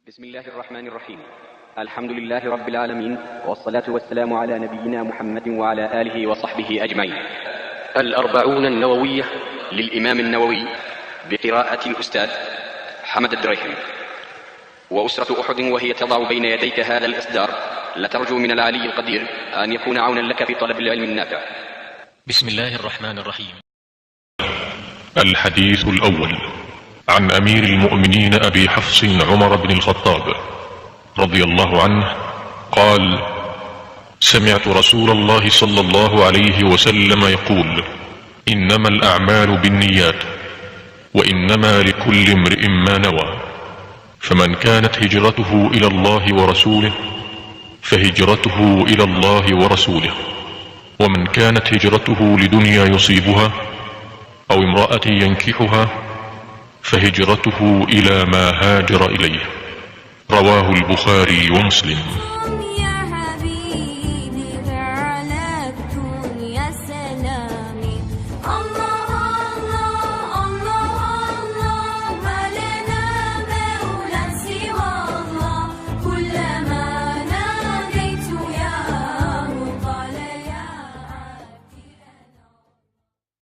بسم الله الرحمن الرحيم. الحمد لله رب العالمين، والصلاة والسلام على نبينا محمد وعلى آله وصحبه أجمعين. الأربعون النووية للإمام النووي بقراءة الأستاذ حمد الدريحمي. وأسرة أحد وهي تضع بين يديك هذا الإصدار لترجو من العلي القدير أن يكون عونا لك في طلب العلم النافع. بسم الله الرحمن الرحيم. الحديث الأول عن أمير المؤمنين أبي حفص عمر بن الخطاب رضي الله عنه قال: سمعت رسول الله صلى الله عليه وسلم يقول: إنما الأعمال بالنيات، وإنما لكل امرئ ما نوى، فمن كانت هجرته إلى الله ورسوله فهجرته إلى الله ورسوله، ومن كانت هجرته لدنيا يصيبها أو امرأة ينكحها فهجرته إلى ما هاجر إليه. رواه البخاري ومسلم.